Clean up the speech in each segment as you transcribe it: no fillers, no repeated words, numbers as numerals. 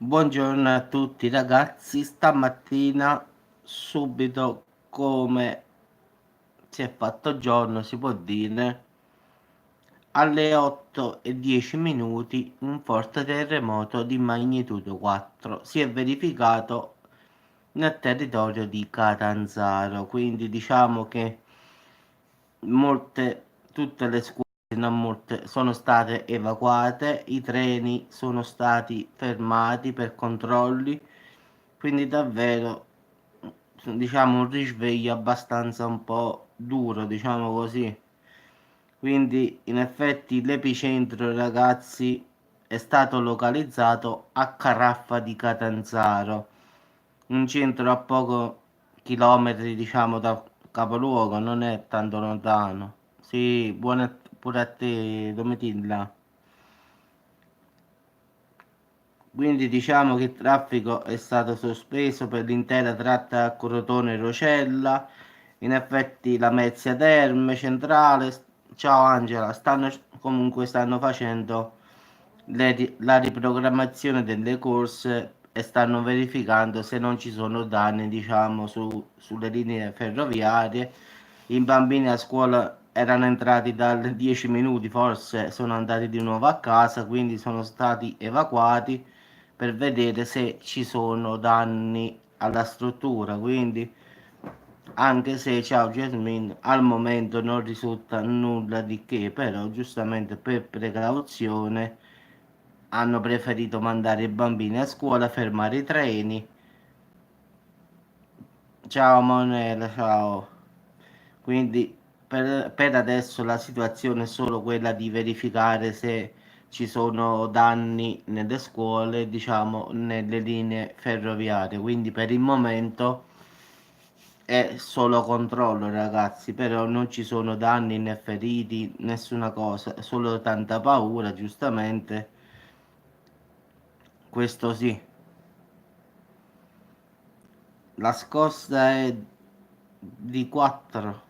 Buongiorno a tutti ragazzi, stamattina subito come si è fatto giorno si può dire alle 8:10 un forte terremoto di magnitudo 4 si è verificato nel territorio di Catanzaro, quindi diciamo che tutte le scuole, non molte, sono state evacuate, i treni sono stati fermati per controlli, quindi davvero, diciamo, un risveglio abbastanza un po' duro, diciamo così. Quindi in effetti l'epicentro, ragazzi, è stato localizzato a Caraffa di Catanzaro, un centro a poco chilometri, diciamo, dal capoluogo, non è tanto lontano. Sì, buona pure a te, Domitilla. Quindi diciamo che il traffico è stato sospeso per l'intera tratta Crotone-Rocella. In effetti la Mezzia Terme centrale. Ciao Angela, stanno facendo la riprogrammazione delle corse e stanno verificando se non ci sono danni, diciamo, sulle linee ferroviarie. I bambini a scuola erano entrati dalle 10 minuti, forse sono andati di nuovo a casa, quindi sono stati evacuati per vedere se ci sono danni alla struttura. Quindi, anche se, ciao Jasmine, al momento non risulta nulla di che, però giustamente per precauzione hanno preferito mandare i bambini a scuola, fermare i treni. Ciao Manuela, ciao. Quindi per adesso la situazione è solo quella di verificare se ci sono danni nelle scuole, diciamo, nelle linee ferroviarie. Quindi per il momento è solo controllo, ragazzi, però non ci sono danni né feriti, nessuna cosa, solo tanta paura, giustamente. Questo sì. La scossa è di 4.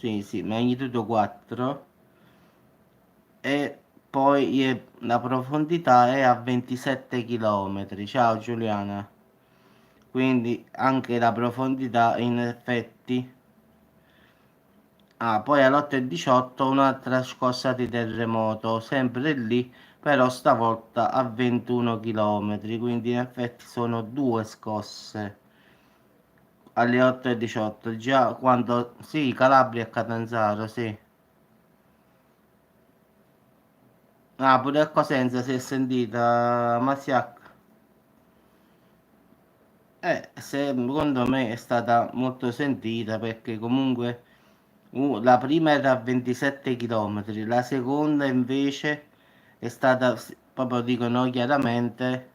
Sì, sì, magnitudo 4. E poi la profondità è a 27 km. Ciao Giuliana. Quindi anche la profondità in effetti. Ah, poi all'8:18 un'altra scossa di terremoto, sempre lì, però stavolta a 21 km. Quindi in effetti sono due scosse alle 8:18. Già quando. Sì, Calabria e Catanzaro, sì. Ah, pure a Cosenza si è sentita Masiac. Secondo me è stata molto sentita perché comunque la prima era a 27 km, la seconda invece è stata, proprio dicono chiaramente,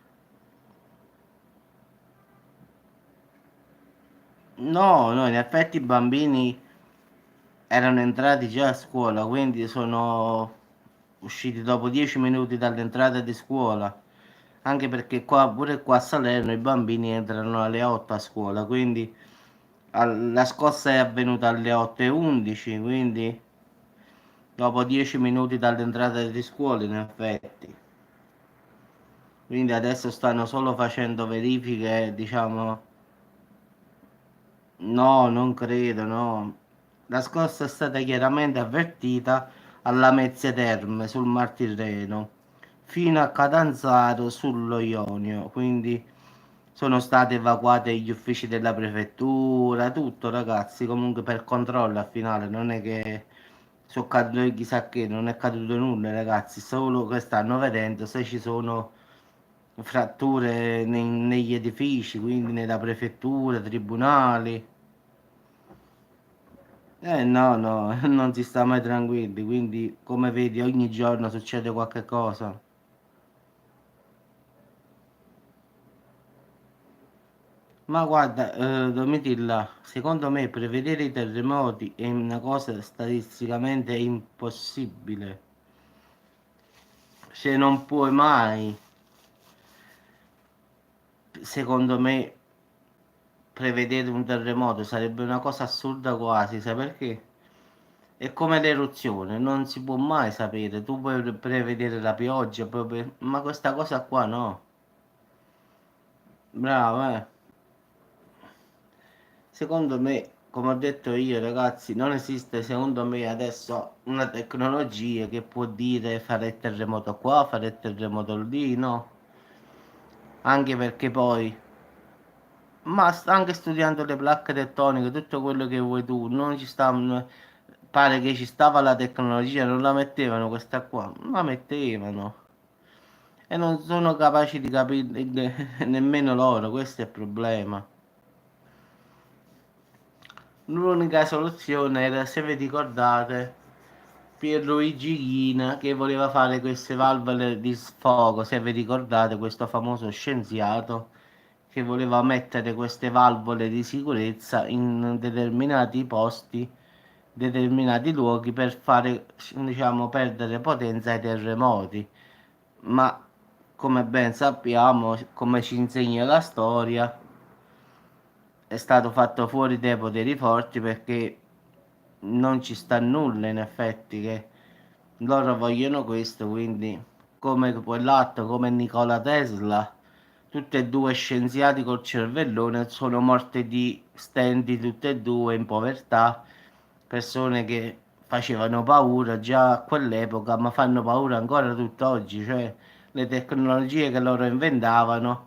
no, no, in effetti i bambini erano entrati già a scuola, quindi sono usciti dopo 10 minuti dall'entrata di scuola, anche perché pure qua a Salerno i bambini entrano alle 8 a scuola, quindi la scossa è avvenuta alle 8:11, quindi dopo 10 minuti dall'entrata di scuola in effetti. Quindi adesso stanno solo facendo verifiche, diciamo, no, non credo, no. La scossa è stata chiaramente avvertita alla Mezzia Terme sul Mar Tirreno fino a Catanzaro sullo Ionio, quindi sono stati evacuati gli uffici della prefettura, tutto ragazzi, comunque per controllo al finale, non è che sono caduto chissà che, non è caduto nulla ragazzi, solo che stanno vedendo se ci sono fratture negli edifici, quindi nella prefettura, tribunali. No, no, non si sta mai tranquilli, quindi come vedi ogni giorno succede qualche cosa. Ma guarda, Domitilla, secondo me prevedere i terremoti è una cosa statisticamente impossibile. Se non puoi mai, secondo me, prevedere un terremoto sarebbe una cosa assurda quasi, sai perché? È come l'eruzione, non si può mai sapere. Tu puoi prevedere la pioggia, ma questa cosa qua no. Bravo, eh. Secondo me, come ho detto io, ragazzi, non esiste secondo me adesso una tecnologia che può dire fare il terremoto qua, fare il terremoto lì, no? Anche perché poi, ma anche studiando le placche tettoniche, tutto quello che vuoi tu, non ci sta, pare che ci stava la tecnologia, non la mettevano questa qua, non la mettevano. E non sono capaci di capire nemmeno loro, questo è il problema. L'unica soluzione era, se vi ricordate, Pierluigi Ghina che voleva fare queste valvole di sfogo, se vi ricordate, questo famoso scienziato che voleva mettere queste valvole di sicurezza in determinati posti, determinati luoghi per fare, diciamo, perdere potenza ai terremoti. Ma come ben sappiamo, come ci insegna la storia, è stato fatto fuori dai poteri forti perché non ci sta nulla in effetti che loro vogliono questo, quindi come quell'altro, come Nikola Tesla, tutti e due scienziati col cervellone, sono morti di stenti tutte e due in povertà, persone che facevano paura già a quell'epoca, ma fanno paura ancora tutt'oggi, cioè le tecnologie che loro inventavano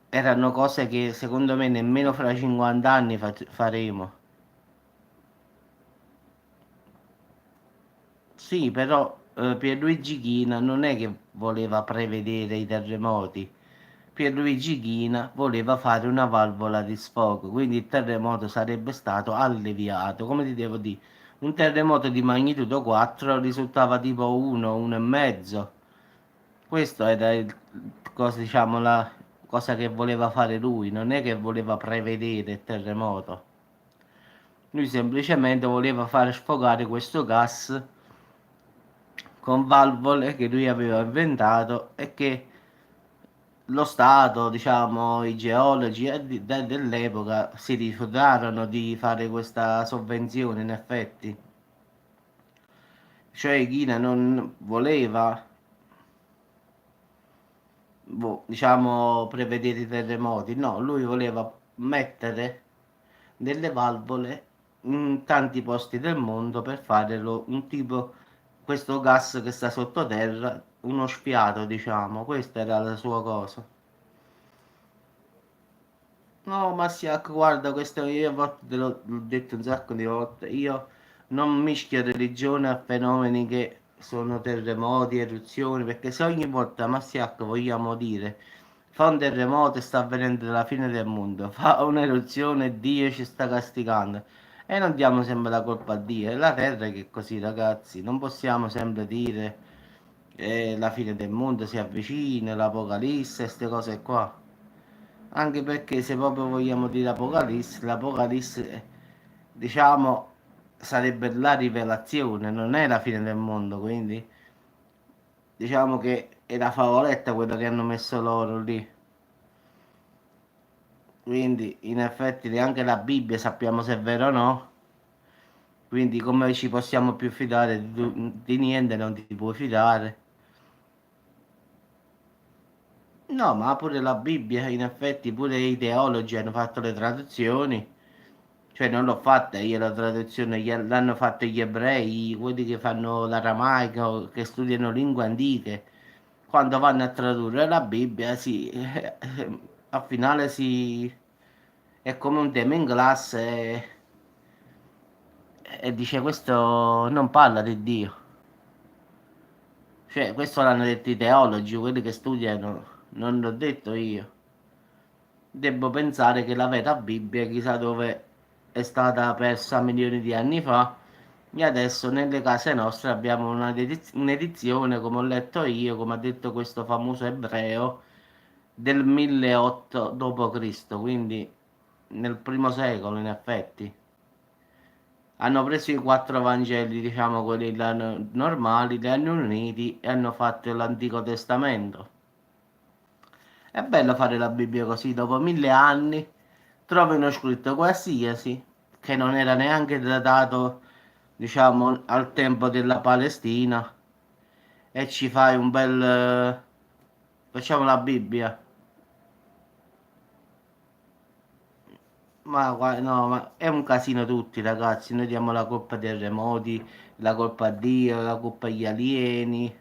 erano cose che secondo me nemmeno fra 50 anni faremo. Sì, però Pierluigi Ghina non è che voleva prevedere i terremoti. Pierluigi Ghina voleva fare una valvola di sfogo, quindi il terremoto sarebbe stato alleviato. Come ti devo dire? Un terremoto di magnitudo 4 risultava tipo 1, 1 e mezzo. Questo era cosa, diciamo, la cosa che voleva fare lui, non è che voleva prevedere il terremoto. Lui semplicemente voleva far sfogare questo gas con valvole che lui aveva inventato e che lo Stato, diciamo, i geologi dell'epoca si rifiutarono di fare questa sovvenzione in effetti. Cioè Ghina non voleva, boh, diciamo, prevedere i terremoti, no, lui voleva mettere delle valvole in tanti posti del mondo per fare un tipo, questo gas che sta sottoterra, uno sfiato, diciamo, questa era la sua cosa. No, Massiak, guarda, questo io a volte te l'ho detto un sacco di volte, io non mischio religione a fenomeni che sono terremoti, eruzioni, perché se ogni volta Massiak vogliamo dire fa un terremoto e sta avvenendo la fine del mondo, fa un'eruzione e Dio ci sta castigando e non diamo sempre la colpa a Dio, è la terra che è così ragazzi, non possiamo sempre dire la fine del mondo si avvicina, l'Apocalisse, queste cose qua. Anche perché se proprio vogliamo dire Apocalisse, l'Apocalisse, diciamo, sarebbe la rivelazione, non è la fine del mondo, quindi diciamo che è la favoletta quella che hanno messo loro lì. Quindi in effetti neanche la Bibbia sappiamo se è vero o no, quindi come ci possiamo più fidare di niente, non ti puoi fidare. No, ma pure la Bibbia, in effetti pure i teologi hanno fatto le traduzioni. Cioè non l'ho fatta io la traduzione, l'hanno fatta gli ebrei, quelli che fanno l'aramaico, che studiano lingue antiche. Quando vanno a tradurre la Bibbia, sì, al finale si, è come un tema in classe e dice questo non parla di Dio. Cioè, questo l'hanno detto i teologi, quelli che studiano, non l'ho detto io. Devo pensare che la vera Bibbia, chissà dove è stata persa milioni di anni fa, e adesso nelle case nostre abbiamo un'edizione, come ho letto io, come ha detto questo famoso ebreo, del 1800 d.C., quindi nel primo secolo in effetti. Hanno preso i quattro Vangeli, diciamo quelli là normali, li hanno uniti e hanno fatto l'Antico Testamento. È bello fare la Bibbia così, dopo 1000 anni trovi uno scritto qualsiasi che non era neanche datato, diciamo, al tempo della Palestina e ci fai un bel... facciamo la Bibbia. no, ma è un casino tutti, ragazzi. Noi diamo la colpa ai terremoti, la colpa a Dio, la colpa agli alieni.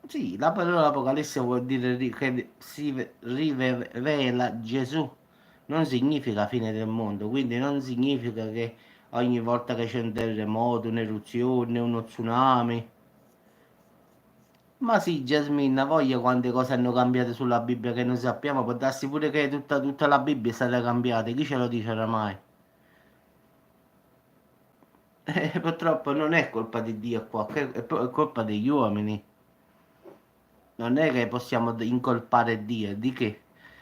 Sì, la parola Apocalisse vuol dire che si rivela Gesù. Non significa fine del mondo, quindi non significa che ogni volta che c'è un terremoto, un'eruzione, uno tsunami. Ma sì, Jasmine, ha voglia quante cose hanno cambiato sulla Bibbia che noi sappiamo, può darsi pure che tutta la Bibbia è stata cambiata, chi ce lo dice oramai? Purtroppo non è colpa di Dio qua, è colpa degli uomini. Non è che possiamo incolpare Dio, di che?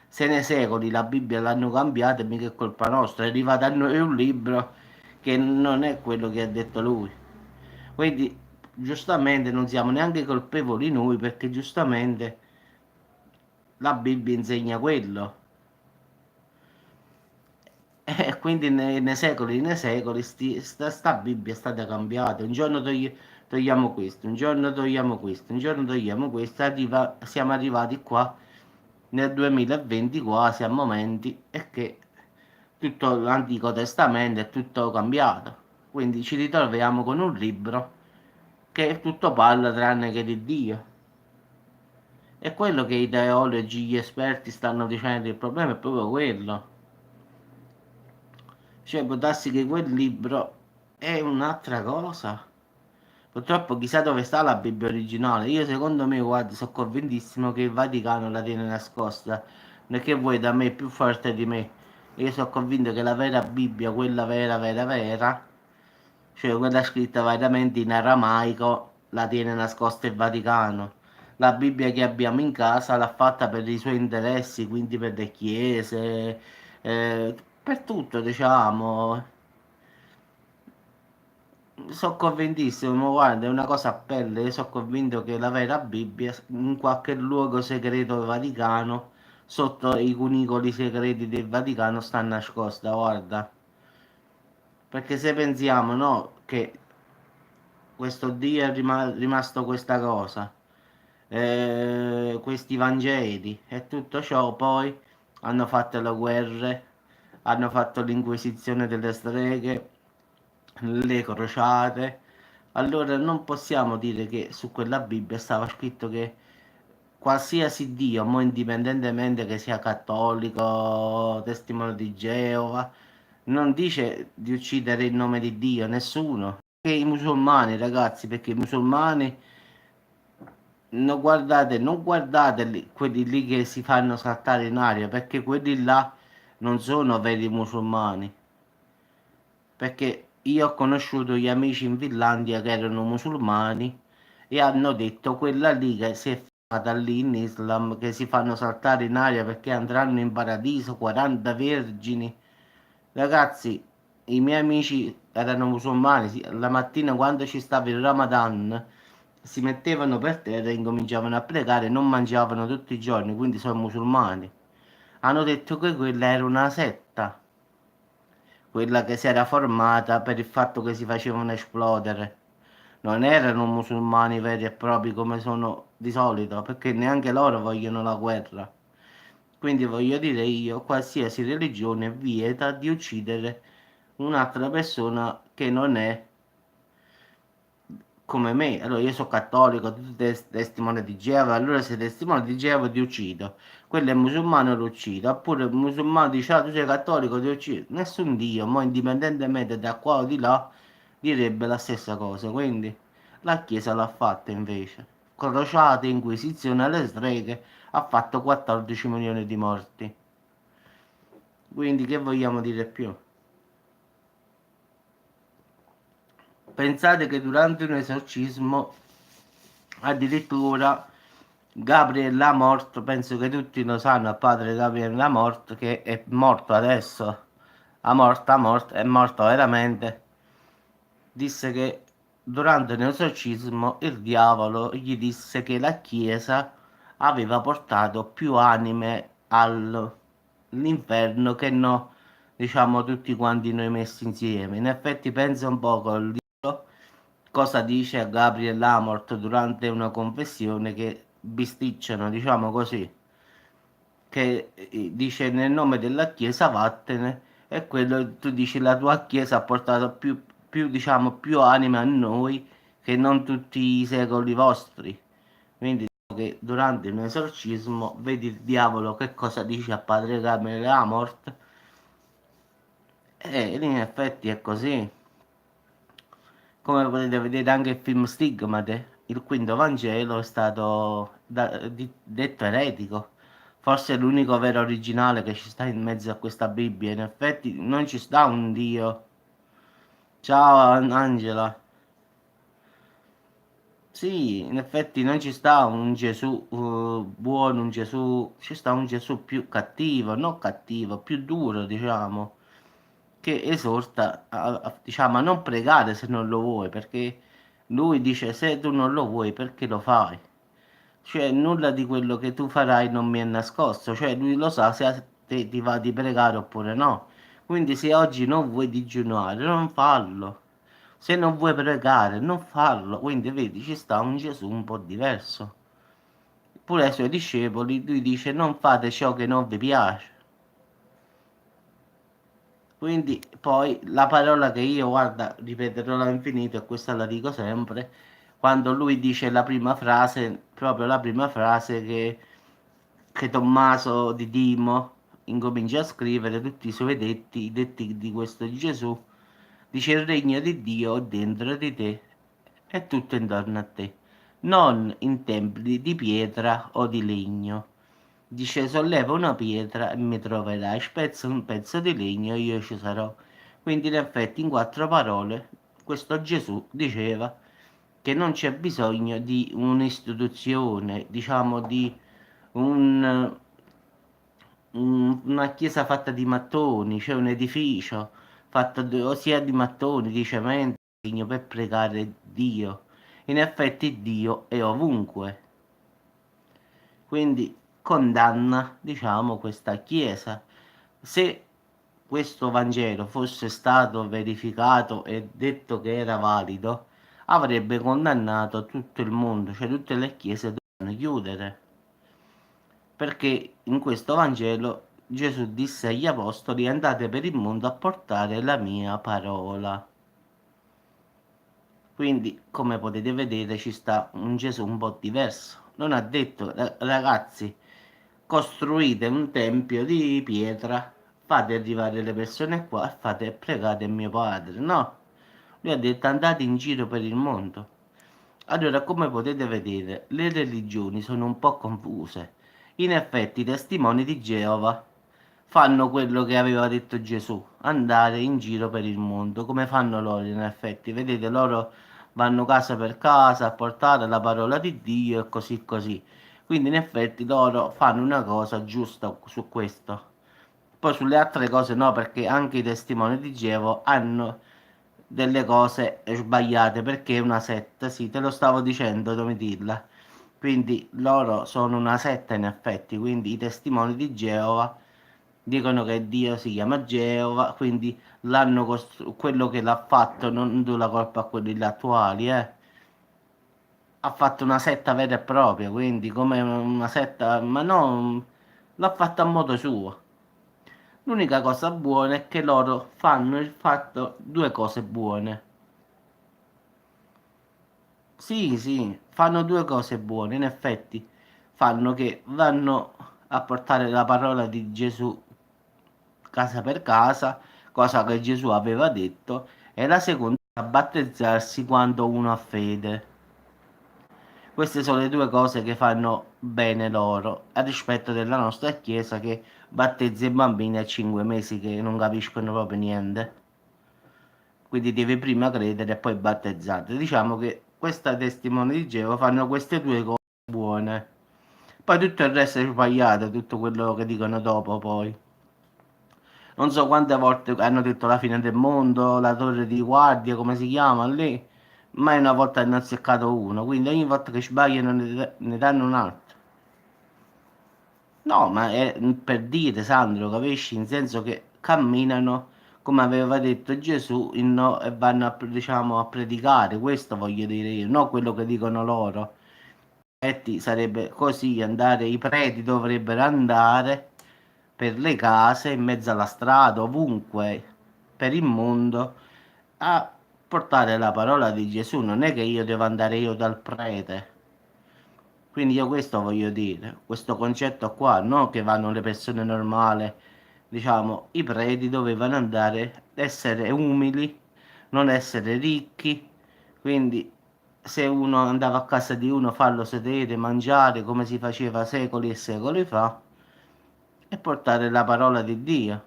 Se nei secoli la Bibbia l'hanno cambiata, mica è colpa nostra, è arrivato a noi un libro che non è quello che ha detto lui. Quindi, giustamente, non siamo neanche colpevoli noi, perché giustamente la Bibbia insegna quello. E quindi nei secoli, sta Bibbia è stata cambiata. Un giorno togliamo questo, un giorno togliamo questo, un giorno togliamo questo. Siamo arrivati qua nel 2020 quasi a momenti e che tutto l'Antico Testamento è tutto cambiato. Quindi ci ritroviamo con un libro che tutto parla tranne che di Dio. È quello che i teologi, gli esperti stanno dicendo, il problema è proprio quello. Cioè, può darsi che quel libro è un'altra cosa. Purtroppo chissà dove sta la Bibbia originale. Io secondo me, guarda, sono convintissimo che il Vaticano la tiene nascosta. Non è che vuoi da me più forte di me. Io sono convinto che la vera Bibbia, quella vera, vera, vera, cioè quella scritta veramente in aramaico, la tiene nascosta il Vaticano. La Bibbia che abbiamo in casa l'ha fatta per i suoi interessi, quindi per le chiese, per tutto, diciamo. Sono convintissimo, ma guarda, è una cosa a pelle, io sono convinto che la vera Bibbia in qualche luogo segreto del Vaticano, sotto i cunicoli segreti del Vaticano, sta nascosta, guarda. Perché se pensiamo, no, che questo Dio è rimasto questa cosa, questi Vangeli e tutto ciò, poi hanno fatto le guerre, hanno fatto l'inquisizione delle streghe, le crociate. Allora non possiamo dire che su quella Bibbia stava scritto che qualsiasi Dio, mo indipendentemente che sia cattolico, testimone di Geova, non dice di uccidere in nome di Dio, nessuno. Che i musulmani, ragazzi, perché i musulmani non guardate quelli lì che si fanno saltare in aria, perché quelli là non sono veri musulmani. Perché io ho conosciuto gli amici in Finlandia che erano musulmani e hanno detto quella lì che si è fatta lì in Islam, che si fanno saltare in aria perché andranno in paradiso 40 vergini. Ragazzi, i miei amici erano musulmani, la mattina quando ci stava il Ramadan si mettevano per terra e incominciavano a pregare, non mangiavano tutti i giorni, quindi sono musulmani. Hanno detto che quella era una setta, quella che si era formata per il fatto che si facevano esplodere. Non erano musulmani veri e propri come sono di solito, perché neanche loro vogliono la guerra. Quindi voglio dire io, qualsiasi religione vieta di uccidere un'altra persona che non è come me. Allora io sono cattolico, tu testimone di Geova, allora se testimone di Geova ti uccido. Quello è musulmano lo uccido. Oppure il musulmano dice ah, tu sei cattolico ti uccido. Nessun Dio, ma indipendentemente da qua o di là, direbbe la stessa cosa. Quindi la Chiesa l'ha fatta invece. Crociate, inquisizione alle streghe, ha fatto 14 milioni di morti. Quindi che vogliamo dire più? Pensate che durante un esorcismo addirittura Gabriel Lamort, penso che tutti lo sanno, il padre Gabriel Lamort, che è morto adesso, è morto veramente, disse che durante un esorcismo il diavolo gli disse che la Chiesa aveva portato più anime all'inferno che no, diciamo, tutti quanti noi messi insieme. In effetti pensa un poco al Dio cosa dice a Gabriel Amort durante una confessione che bisticciano, diciamo così. che dice nel nome della Chiesa vattene, e quello tu dici la tua Chiesa ha portato diciamo, più anime a noi che non tutti i secoli vostri. Quindi diciamo che durante un esorcismo vedi il diavolo che cosa dice a Padre Camere della morte, e in effetti è così. Come potete vedere anche il film Stigmate, il quinto Vangelo è stato detto eretico. Forse è l'unico vero originale che ci sta in mezzo a questa Bibbia. In effetti non ci sta un Dio. Ciao Angela. Sì, in effetti non ci sta un Gesù buono, un Gesù, ci sta un Gesù più cattivo, non cattivo, più duro, diciamo, che esorta diciamo, a non pregare se non lo vuoi, perché lui dice se tu non lo vuoi, perché lo fai? Cioè, nulla di quello che tu farai non mi è nascosto, cioè lui lo sa se a te ti va di pregare oppure no. Quindi se oggi non vuoi digiunare, non fallo. Se non vuoi pregare, non farlo. Quindi vedi, ci sta un Gesù un po' diverso. Pure ai suoi discepoli, lui dice non fate ciò che non vi piace. Quindi poi la parola che io, guarda, ripeterò all'infinito e questa la dico sempre, quando lui dice la prima frase, proprio la prima frase che Tommaso di Dimo incomincia a scrivere tutti i suoi detti, i detti di questo Gesù, dice il regno di Dio è dentro di te, è tutto intorno a te, non in templi di pietra o di legno. Dice solleva una pietra e mi troverai, spezza un pezzo di legno e io ci sarò. Quindi in effetti in quattro parole questo Gesù diceva che non c'è bisogno di un'istituzione, diciamo di un, una chiesa fatta di mattoni, cioè un edificio fatto sia di mattoni, di cemento, di legno per pregare Dio. In effetti Dio è ovunque, quindi condanna, diciamo, questa chiesa. Se questo Vangelo fosse stato verificato e detto che era valido, avrebbe condannato tutto il mondo, cioè tutte le chiese dovevano chiudere, perché in questo Vangelo Gesù disse agli apostoli andate per il mondo a portare la mia parola. Quindi, come potete vedere, ci sta un Gesù un po' diverso. Non ha detto, ragazzi, costruite un tempio di pietra, fate arrivare le persone qua e fate pregare il mio padre. No, lui ha detto andate in giro per il mondo. Allora, come potete vedere, le religioni sono un po' confuse. In effetti, i testimoni di Geova fanno quello che aveva detto Gesù, andare in giro per il mondo, come fanno loro in effetti. Vedete, loro vanno casa per casa a portare la parola di Dio e così così. Quindi in effetti loro fanno una cosa giusta su questo. Poi sulle altre cose no, perché anche i testimoni di Geova hanno delle cose sbagliate, perché è una setta, sì, te lo stavo dicendo, Domitilla. Quindi loro sono una setta in effetti, quindi i testimoni di Geova dicono che Dio si chiama Geova, quindi quello che l'ha fatto non do la colpa a quelli là attuali, eh. Ha fatto una setta vera e propria, quindi come una setta, ma non l'ha fatta a modo suo. L'unica cosa buona è che loro fanno il fatto due cose buone. Sì, sì, fanno due cose buone, in effetti fanno che vanno a portare la parola di Gesù casa per casa, cosa che Gesù aveva detto, e la seconda è a battezzarsi quando uno ha fede. Queste sono le due cose che fanno bene loro, a rispetto della nostra Chiesa che battezza i bambini a 5 mesi che non capiscono proprio niente. Quindi devi prima credere e poi battezzare. Diciamo che questa testimone di Geova fanno queste due cose buone. Poi tutto il resto è sbagliato, tutto quello che dicono dopo poi. Non so quante volte hanno detto la fine del mondo, la torre di guardia, come si chiama lì, mai una volta ne hanno azzeccato uno, quindi ogni volta che sbagliano ne danno un altro. No, ma è per dire, Sandro, capisci? In senso che camminano, come aveva detto Gesù, e vanno a, diciamo, a predicare, questo voglio dire io, non quello che dicono loro. effetti sarebbe così, andare, i preti dovrebbero andare per le case, in mezzo alla strada, ovunque, per il mondo, a portare la parola di Gesù. Non è che io devo andare io dal prete. Quindi io questo voglio dire, questo concetto qua, non che vanno le persone normali, diciamo, i preti dovevano andare, essere umili, non essere ricchi, quindi se uno andava a casa di uno, farlo sedere, mangiare come si faceva secoli e secoli fa e portare la parola di Dio.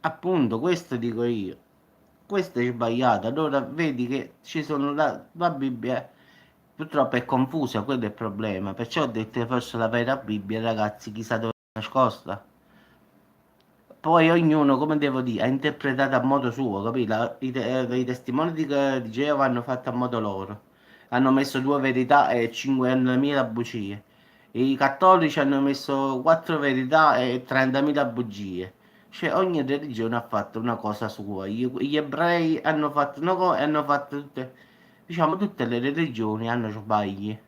Appunto, questo dico io. Questo è sbagliato. Allora vedi che ci sono la Bibbia purtroppo è confusa, quello è il problema. Perciò ho detto che forse la vera Bibbia, ragazzi, chissà dove è nascosta. Poi ognuno, come devo dire, ha interpretato a modo suo, capito? I testimoni di Geova hanno fatto a modo loro. Hanno messo due verità e 5.000 bugie. I cattolici hanno messo quattro verità e 30.000 bugie. Cioè ogni religione ha fatto una cosa sua. Gli ebrei hanno fatto una cosa e hanno fatto tutte, diciamo, tutte le religioni hanno sbagli.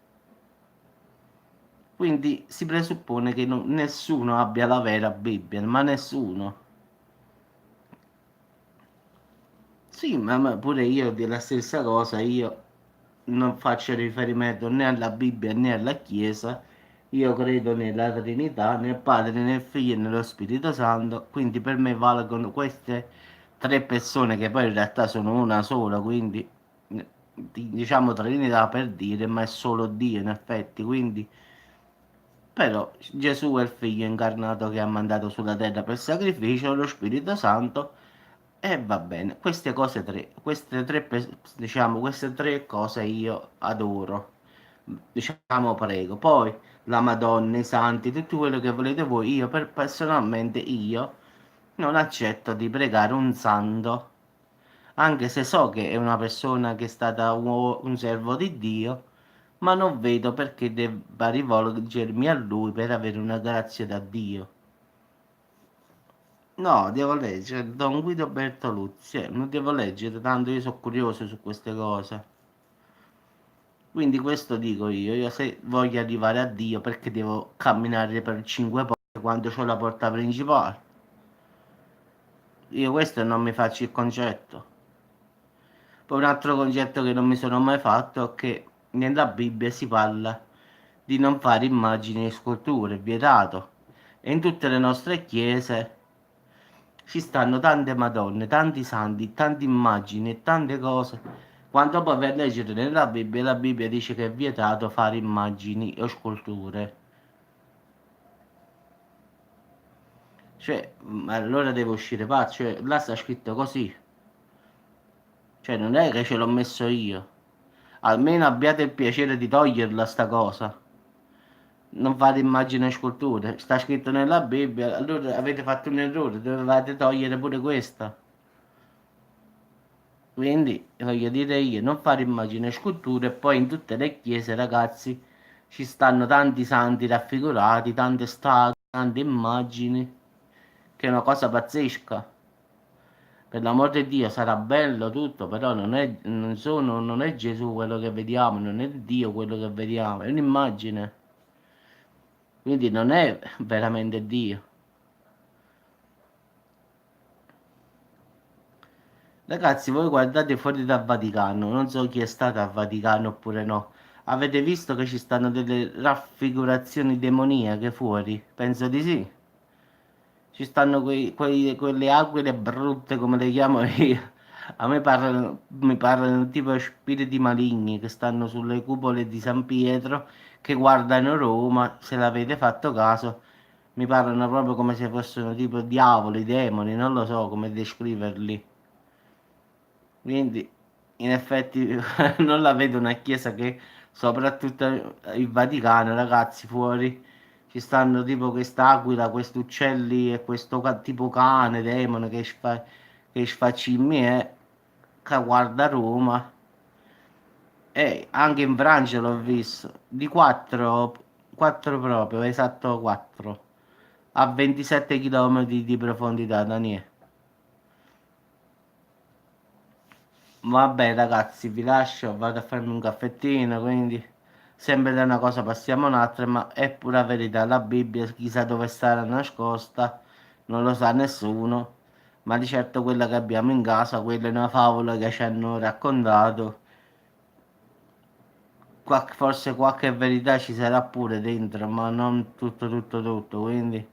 Quindi si presuppone che nessuno abbia la vera Bibbia, ma nessuno. Sì, ma pure io di la stessa cosa, io non faccio riferimento né alla Bibbia né alla Chiesa, io credo nella Trinità, nel Padre, nel Figlio e nello Spirito Santo, quindi per me valgono queste tre persone che poi in realtà sono una sola, quindi diciamo Trinità per dire, ma è solo Dio in effetti, quindi però Gesù è il Figlio incarnato che ha mandato sulla terra per sacrificio, lo Spirito Santo e va bene, queste cose tre, diciamo, queste tre cose io adoro, diciamo prego. Poi la Madonna, i santi, tutto quello che volete voi, io personalmente io non accetto di pregare un santo, anche se so che è una persona che è stata un servo di Dio, ma non vedo perché debba rivolgermi a lui per avere una grazia da Dio. No, devo leggere Don Guido Bertoluzzi, non devo leggere, tanto io sono curioso su queste cose. Quindi questo dico io se voglio arrivare a Dio perché devo camminare per 5 porte quando ho la porta principale. Io questo non mi faccio il concetto. Poi un altro concetto che non mi sono mai fatto è che nella Bibbia si parla di non fare immagini e sculture, è vietato. E in tutte le nostre chiese ci stanno tante Madonne, tanti santi, tante immagini e tante cose. Quando poi vai a leggere nella Bibbia, la Bibbia dice che è vietato fare immagini o sculture. Cioè, ma allora deve uscire pazzo, cioè, là sta scritto così. Cioè, non è che ce l'ho messo io. Almeno abbiate il piacere di toglierla sta cosa. Non fate immagini e sculture. Sta scritto nella Bibbia, allora avete fatto un errore, dovevate togliere pure questa. Quindi, voglio dire io, non fare immagini e sculture e poi in tutte le chiese, ragazzi, ci stanno tanti santi raffigurati, tante statue, tante immagini, che è una cosa pazzesca. Per l'amor di Dio sarà bello tutto, però non è Gesù quello che vediamo, non è Dio quello che vediamo, è un'immagine. Quindi non è veramente Dio. Ragazzi, voi guardate fuori dal Vaticano, non so chi è stato al Vaticano oppure no. Avete visto che ci stanno delle raffigurazioni demoniache fuori? Penso di sì. Ci stanno quelle aquile brutte, come le chiamo io. A me mi parlano tipo spiriti maligni che stanno sulle cupole di San Pietro, che guardano Roma, se l'avete fatto caso, mi parlano proprio come se fossero tipo diavoli, demoni, non lo so come descriverli. Quindi, in effetti, non la vedo una chiesa che, soprattutto il Vaticano, ragazzi, fuori ci stanno tipo quest'aquila, questi uccelli e questo tipo cane, demone che sfacimmi è, che guarda Roma. E anche in Francia l'ho visto, di 4 proprio, esatto 4, a 27 km di profondità, Daniele. Vabbè ragazzi, vi lascio, vado a farmi un caffettino, quindi sempre da una cosa passiamo un'altra, ma è pura verità, la Bibbia chissà dove sarà nascosta, non lo sa nessuno, ma di certo quella che abbiamo in casa, quella è una favola che ci hanno raccontato, forse qualche verità ci sarà pure dentro, ma non tutto, quindi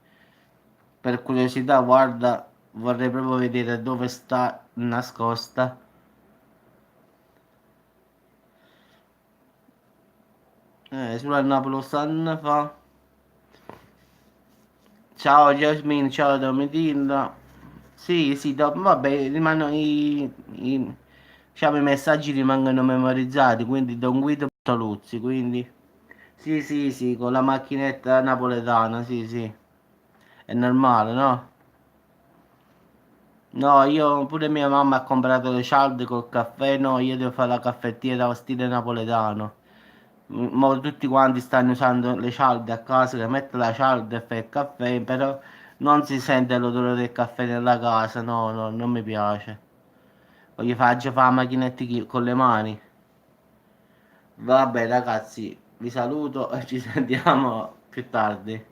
per curiosità guarda, vorrei proprio vedere dove sta nascosta. Sulla Napoli stanno fa. Ciao Jasmine, ciao Domitilla. Sì, sì, vabbè, diciamo, i messaggi rimangono memorizzati, quindi Don Guido Bertoluzzi, quindi sì, sì, sì, con la macchinetta napoletana, sì, sì, è normale, no? No, io pure mia mamma ha comprato le cialde col caffè, no, io devo fare la caffettiera stile napoletano. Mo tutti quanti stanno usando le cialde a casa, che mette la cialda e fa il caffè, però non si sente l'odore del caffè nella casa, no, no, non mi piace. Voglio fare la macchinetta con le mani. Vabbè ragazzi, vi saluto e ci sentiamo più tardi.